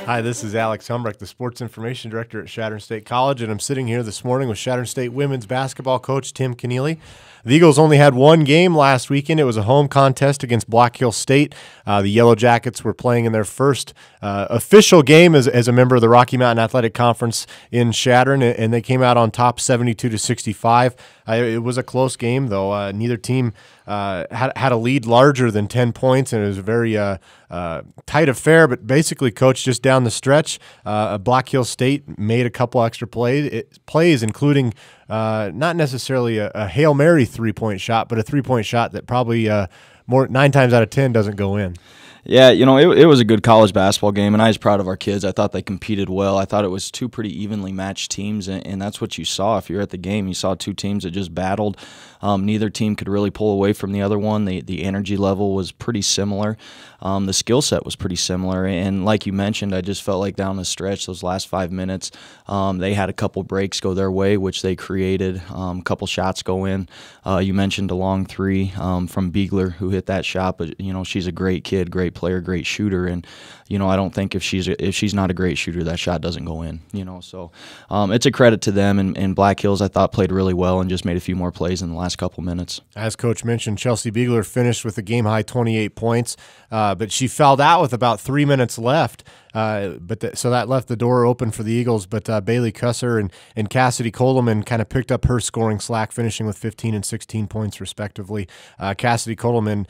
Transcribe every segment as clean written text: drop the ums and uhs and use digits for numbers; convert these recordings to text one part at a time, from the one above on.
Hi, this is Alex Helmbrecht, the Sports Information Director at Chadron State College, and I'm sitting here this morning with Chadron State women's basketball coach Tim Connealy. The Eagles only had one game last weekend. It was a home contest against Black Hill State. The Yellow Jackets were playing in their first official game as a member of the Rocky Mountain Athletic Conference in Chadron, and they came out on top 72-65. It was a close game, though. Neither team had a lead larger than 10 points, and it was a very tight affair. But basically, Coach, just down the stretch, Black Hill State made a couple extra plays, including not necessarily a Hail Mary three-point shot, but a three-point shot that probably 9 times out of 10 doesn't go in. Yeah, it was a good college basketball game, and I was proud of our kids. I thought they competed well. I thought it was two pretty evenly matched teams, and that's what you saw. If you're at the game, you saw two teams that just battled. Neither team could really pull away from the other one. The energy level was pretty similar. The skill set was pretty similar, and like you mentioned, I just felt like down the stretch, those last 5 minutes, they had a couple breaks go their way, which they created. A couple shots go in. You mentioned a long three from Beegler, who hit that shot, but she's a great kid, great player, great shooter, and I don't think if she's not a great shooter, that shot doesn't go in. So it's a credit to them, and Black Hills I thought played really well and just made a few more plays in the last couple minutes. As Coach mentioned, Chelsea Beegler finished with a game-high 28 points, but she fouled out with about 3 minutes left. So that left the door open for the Eagles, but Bailey Cusser and Cassidy Coleman kind of picked up her scoring slack, finishing with 15 and 16 points respectively. Cassidy Coleman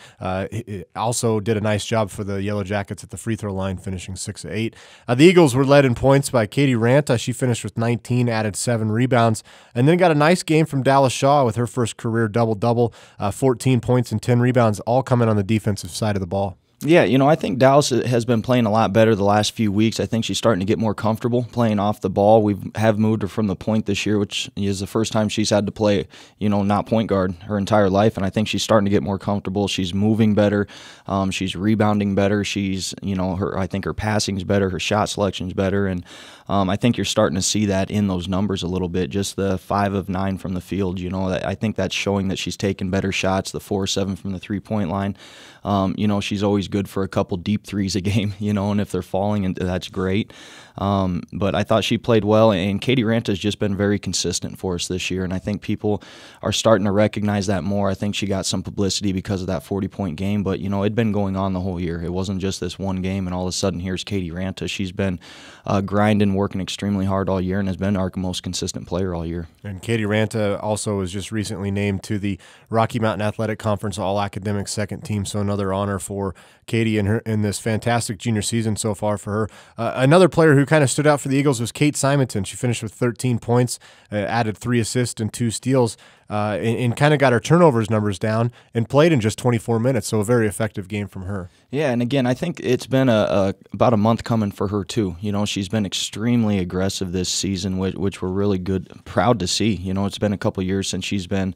also did a nice job for the Yellow Jackets at the free throw line, finishing 6 of 8. The Eagles were led in points by Katie Ranta. She finished with 19, added 7 rebounds, and then got a nice game from Dallas Shaw with her first career double-double, 14 points and 10 rebounds, all coming on the defensive side of the ball. Yeah, I think Dallas has been playing a lot better the last few weeks. I think she's starting to get more comfortable playing off the ball. We have moved her from the point this year, which is the first time she's had to play, not point guard her entire life. And I think she's starting to get more comfortable. She's moving better. She's rebounding better. She's, I think her passing's better. Her shot selection's better. And I think you're starting to see that in those numbers a little bit. Just the 5 of 9 from the field. I think that's showing that she's taking better shots. The 4 of 7 from the 3-point line. She's always good for a couple deep threes a game, and if they're falling, and that's great. But I thought she played well, and Katie Ranta has just been very consistent for us this year, and I think people are starting to recognize that more. I think she got some publicity because of that 40-point game, but, it'd been going on the whole year. It wasn't just this one game, and all of a sudden, here's Katie Ranta. She's been grinding, working extremely hard all year, and has been our most consistent player all year. And Katie Ranta also was just recently named to the Rocky Mountain Athletic Conference All-Academic second team, so another honor for Katie in this fantastic junior season so far for her. Another player who kind of stood out for the Eagles was Kate Simonton. She finished with 13 points, added 3 assists and 2 steals, and kind of got her turnovers numbers down and played in just 24 minutes, so a very effective game from her. Yeah, and again, I think it's been about a month coming for her too. She's been extremely aggressive this season, which we're really proud to see. It's been a couple years since she's been,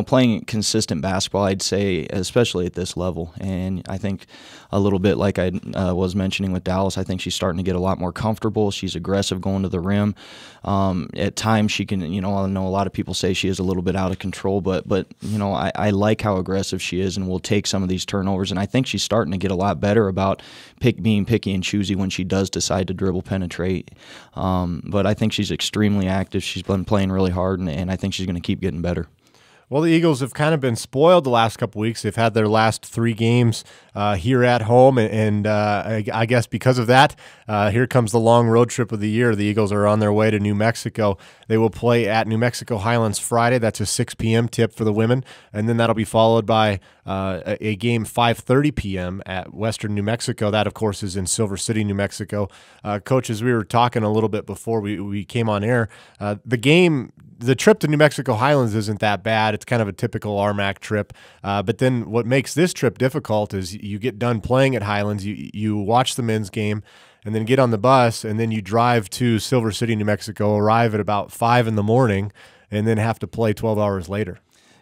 playing consistent basketball, I'd say, especially at this level. And I think a little bit like I was mentioning with Dallas, I think she's starting to get a lot more comfortable. She's aggressive going to the rim. At times she can, I know a lot of people say she is a little bit out of control, but I like how aggressive she is and will take some of these turnovers. And I think she's starting to get a lot better about being picky and choosy when she does decide to dribble penetrate. But I think she's extremely active. She's been playing really hard, and I think she's going to keep getting better. Well, the Eagles have kind of been spoiled the last couple weeks. They've had their last 3 games here at home, and I guess because of that, here comes the long road trip of the year. The Eagles are on their way to New Mexico. They will play at New Mexico Highlands Friday. That's a 6 p.m. tip for the women, and then that'll be followed by a game 5:30 p.m. at Western New Mexico. That, of course, is in Silver City, New Mexico. Coach, as we were talking a little bit before we came on air, the trip to New Mexico Highlands isn't that bad. It's kind of a typical RMAC trip. But then what makes this trip difficult is you get done playing at Highlands, you watch the men's game, and then get on the bus, and then you drive to Silver City, New Mexico, arrive at about 5 in the morning, and then have to play 12 hours later.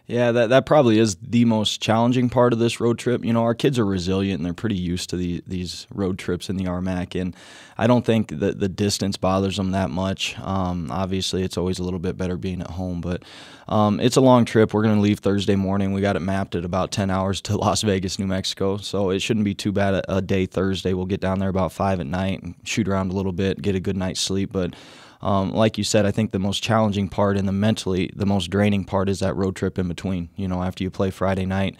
Yeah, that probably is the most challenging part of this road trip. You know, our kids are resilient and they're pretty used to these road trips in the RMAC, and I don't think that the distance bothers them that much. Obviously, it's always a little bit better being at home, but it's a long trip. We're going to leave Thursday morning. We got it mapped at about 10 hours to Las Vegas, New Mexico, so it shouldn't be too bad a day Thursday. We'll get down there about 5 at night and shoot around a little bit, get a good night's sleep, but like you said, I think the most challenging part and the most draining part is that road trip in between. You know, after you play Friday night,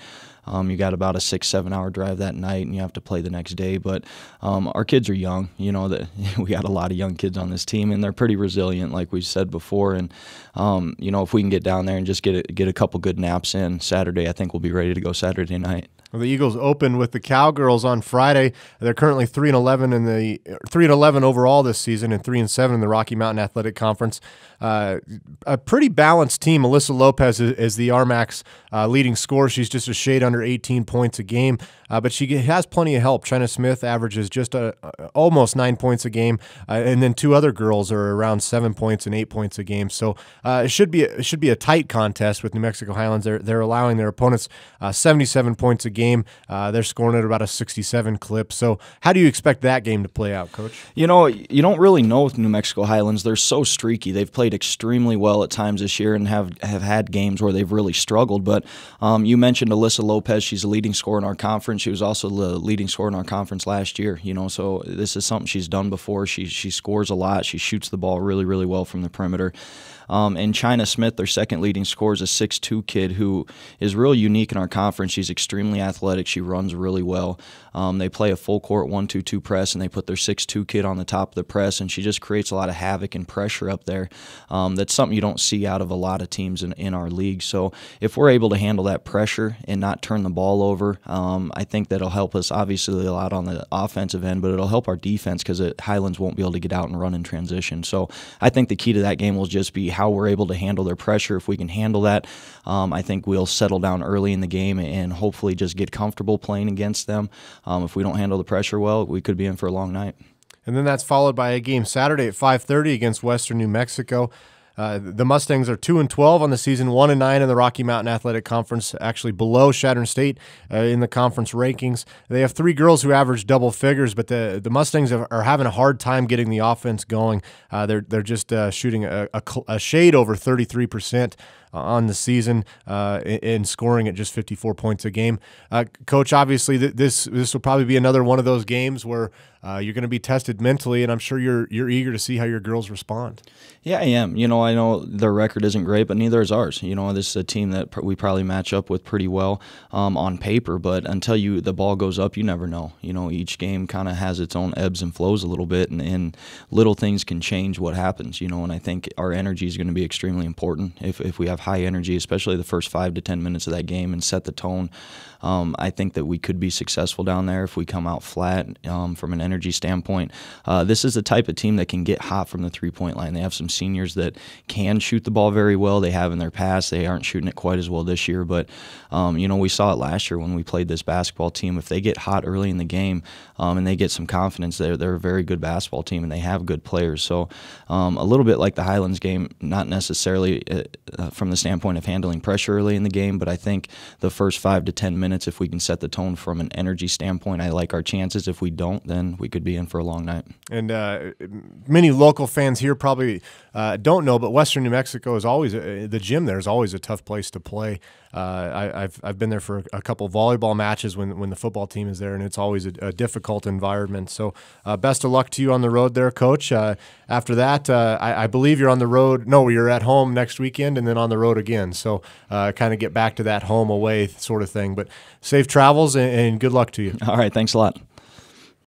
you got about a 6-7 hour drive that night, and you have to play the next day. But our kids are young. You know, we got a lot of young kids on this team, and they're pretty resilient, like we said before. And you know, if we can get down there and just get a couple good naps in Saturday, I think we'll be ready to go Saturday night. Well, the Eagles opened with the Cowgirls on Friday. They're currently 3-11 in the 3-11 overall this season, and 3-7 in the Rocky Mountain Athletic Conference. A pretty balanced team. Melissa Lopez is the RMAC's leading scorer. She's just a shade under 18 points a game, but she has plenty of help. China Smith averages just almost 9 points a game, and then two other girls are around 7 points and 8 points a game. So it should be a tight contest with New Mexico Highlands. They're allowing their opponents 77 points a game. They're scoring at about a 67 clip. So how do you expect that game to play out, Coach? You know, you don't really know with New Mexico Highlands. They're so streaky. They've played extremely well at times this year and have had games where they've really struggled. But you mentioned Alyssa Lopez. She's a leading scorer in our conference. She was also the leading scorer in our conference last year. You know, so this is something she's done before. She scores a lot. She shoots the ball really, really well from the perimeter. And China Smith, their second leading scorer, is a 6'2" kid who is real unique in our conference. She's extremely athletic. She runs really well. They play a full court 1-2-2 press, and they put their 6'2" kid on the top of the press, and she just creates a lot of havoc and pressure up there. That's something you don't see out of a lot of teams in our league. So if we're able to handle that pressure and not turn the ball over, I think that'll help us obviously a lot on the offensive end, but it'll help our defense because Highlands won't be able to get out and run in transition. So I think the key to that game will just be how we're able to handle their pressure. If we can handle that, I think we'll settle down early in the game and hopefully just get comfortable playing against them. If we don't handle the pressure well, we could be in for a long night. And then that's followed by a game Saturday at 5:30 against Western New Mexico. The Mustangs are 2-12 on the season, 1-9 in the Rocky Mountain Athletic Conference, actually below Chadron State in the conference rankings. They have three girls who average double figures, but the Mustangs are having a hard time getting the offense going. They're just shooting a shade over 33% on the season and scoring at just 54 points a game. Coach, obviously this will probably be another one of those games where you're going to be tested mentally, and I'm sure you're eager to see how your girls respond. Yeah, I am. You know, I know their record isn't great, but neither is ours. You know, this is a team that we probably match up with pretty well on paper, but until the ball goes up, you never know. You know, each game kind of has its own ebbs and flows a little bit, and little things can change what happens, you know, and I think our energy is going to be extremely important if we have high energy, especially the first 5 to 10 minutes of that game, and set the tone. I think that we could be successful down there if we come out flat from an energy standpoint. This is the type of team that can get hot from the three-point line. They have some seniors that can shoot the ball very well. They have in their past. They aren't shooting it quite as well this year, but you know, we saw it last year when we played this basketball team. If they get hot early in the game and they get some confidence, they're a very good basketball team, and they have good players. So a little bit like the Highlands game, not necessarily from the standpoint of handling pressure early in the game, but I think the first 5 to 10 minutes, if we can set the tone from an energy standpoint, I like our chances. If we don't, then we could be in for a long night. And many local fans here probably don't know, but Western New Mexico is always the gym there is always a tough place to play. I've been there for a couple volleyball matches when the football team is there, and it's always a difficult environment. So best of luck to you on the road there, Coach. After that, I believe you're on the road. No, you're at home next weekend and then on the road again. So kind of get back to that home away sort of thing. But safe travels and good luck to you. All right, thanks a lot.